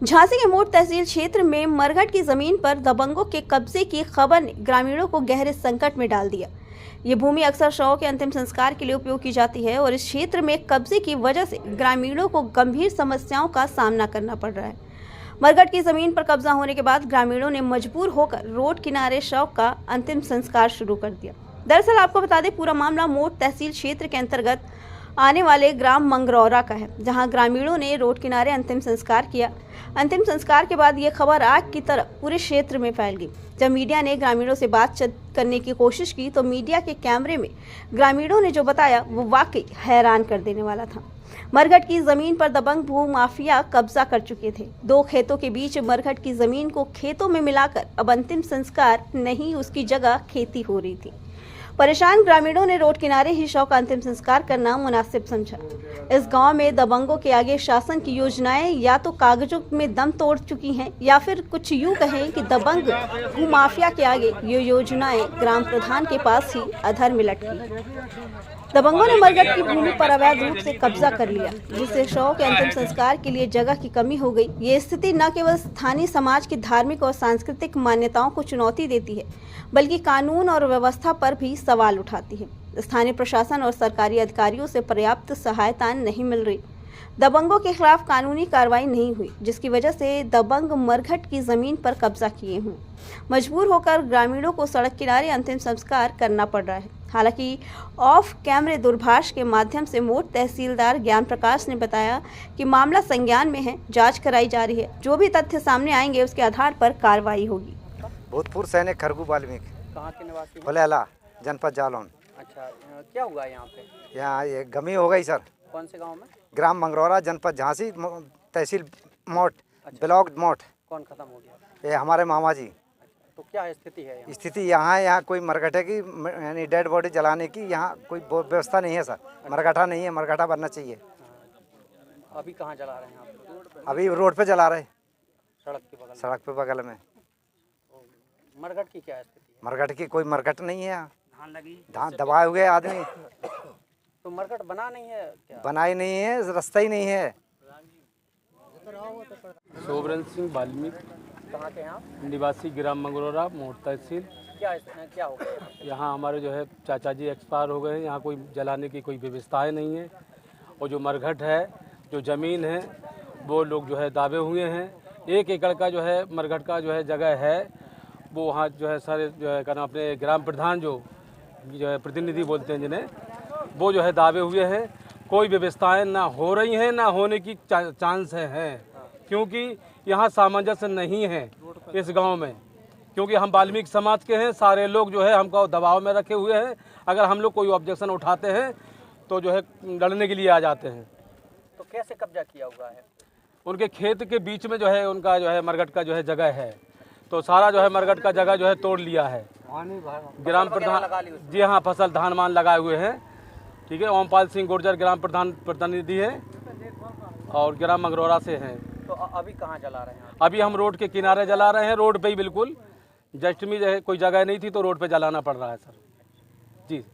झांसी के मोट तहसील क्षेत्र में मरघट की जमीन पर दबंगों के कब्जे की खबर ने ग्रामीणों को गहरे संकट में डाल दिया। ये भूमि अक्सर शवों के अंतिम संस्कार के लिए उपयोग की जाती है और इस क्षेत्र में कब्जे की वजह से ग्रामीणों को गंभीर समस्याओं का सामना करना पड़ रहा है। मरघट की जमीन पर कब्जा होने के बाद ग्रामीणों ने मजबूर होकर रोड किनारे शव का अंतिम संस्कार शुरू कर दिया। दरअसल आपको बता दें, पूरा मामला मोट तहसील क्षेत्र के अंतर्गत आने वाले ग्राम मंगरौरा का है, जहां ग्रामीणों ने रोड किनारे अंतिम संस्कार किया। अंतिम संस्कार के बाद ये खबर आग की तरह पूरे क्षेत्र में फैल गई। जब मीडिया ने ग्रामीणों से बातचीत करने की कोशिश की तो मीडिया के कैमरे में ग्रामीणों ने जो बताया वो वाकई हैरान कर देने वाला था। मरघट की जमीन पर दबंग भूमाफिया कब्जा कर चुके थे। दो खेतों के बीच मरघट की जमीन को खेतों में मिलाकर अब अंतिम संस्कार नहीं, उसकी जगह खेती हो रही थी। परेशान ग्रामीणों ने रोड किनारे ही शव का अंतिम संस्कार करना मुनासिब समझा। इस गांव में दबंगों के आगे शासन की योजनाएं या तो कागजों में दम तोड़ चुकी हैं या फिर कुछ यूं कहें कि दबंग भूमाफिया के आगे ये योजनाएं ग्राम प्रधान के पास ही अधर में लटकी। दबंगों ने मरघट की भूमि पर अवैध रूप से कब्जा कर लिया, जिससे शव के अंतिम संस्कार के लिए जगह की कमी हो गई। ये स्थिति न केवल स्थानीय समाज की धार्मिक और सांस्कृतिक मान्यताओं को चुनौती देती है, बल्कि कानून और व्यवस्था पर भी सवाल उठाती है। स्थानीय प्रशासन और सरकारी अधिकारियों से पर्याप्त सहायता नहीं मिल रही। दबंगों के खिलाफ कानूनी कार्रवाई नहीं हुई, जिसकी वजह से दबंग मरघट की जमीन पर कब्जा किए हुए। मजबूर होकर ग्रामीणों को सड़क किनारे अंतिम संस्कार करना पड़ रहा है। हालांकि ऑफ कैमरे दूरभाष के माध्यम से मोट तहसीलदार ज्ञान प्रकाश ने बताया कि मामला संज्ञान में है, जांच कराई जा रही है। जो भी तथ्य सामने आएंगे उसके आधार पर कार्रवाई होगी। भूतपूर्व सैनिक खरगू वाल्मीकि। कहाँ के निवासी? भलेला, जनपद जालौन। अच्छा, क्या हुआ यहाँ पे? यहाँ ये गमी हो गई सर। कौन से गांव में? ग्राम मंगरौरा, जनपद झांसी, तहसील मोट। अच्छा। ब्लॉक मोट। कौन खत्म हो गया? ये हमारे मामा जी। तो क्या स्थिति है यहाँ? स्थिति यहाँ कोई मरघटे की यानी डेड बॉडी जलाने की यहाँ कोई व्यवस्था नहीं है सर। मरघटा नहीं है, मरघटा बनना चाहिए। अभी कहाँ जला रहे हैं आप? अभी रोड पे जला रहे, सड़क के बगल? सड़क पे बगल में। मरघट की क्या स्थिति है? मरघट की कोई मरघट नहीं है यहाँ। धान दबाए हुए आदमी। तो मरघट बना नहीं है क्या? बनाई नहीं है, रास्ता ही नहीं है। सोबरन सिंह वाल्मीकि। कहाँ के यहाँ? निवासी ग्राम मंगरौरा, मोट तहसील। क्या हो गया? यहाँ हमारे जो है चाचा जी एक्सपायर हो गए हैं। यहाँ कोई जलाने की कोई व्यवस्थाएं नहीं है और जो मरघट है, जो ज़मीन है, वो लोग जो है दावे हुए हैं। 1 एकड़ का जो है मरघट का जो है जगह है, वो वहाँ जो है सारे जो है क्या नाम अपने ग्राम प्रधान जो है प्रतिनिधि बोलते हैं जिन्हें, वो जो है दावे हुए हैं। कोई व्यवस्थाएं ना हो रही हैं, ना होने की चांस है, क्योंकि यहाँ सामंजस्य नहीं है इस गांव में। क्योंकि हम वाल्मीकि समाज के हैं, सारे लोग जो है हमको दबाव में रखे हुए हैं। अगर हम लोग कोई ऑब्जेक्शन उठाते हैं तो जो है लड़ने के लिए आ जाते हैं। तो कैसे कब्जा किया हुआ है? उनके खेत के बीच में जो है उनका जो है मरघट का जो है जगह है, तो सारा जो है मरघट का जगह जो है तोड़ लिया है। ग्राम प्रधान जी हाँ, फसल धान मान लगाए हुए हैं। ठीक है, ओमपाल सिंह गुर्जर ग्राम प्रधान प्रतिनिधि है और ग्राम मंगरौरा से हैं। तो अभी कहाँ जला रहे हैं? अभी हम रोड के किनारे जला रहे हैं, रोड पे ही बिल्कुल। जस्ट में जो है कोई जगह नहीं थी तो रोड पे जलाना पड़ रहा है सर जी।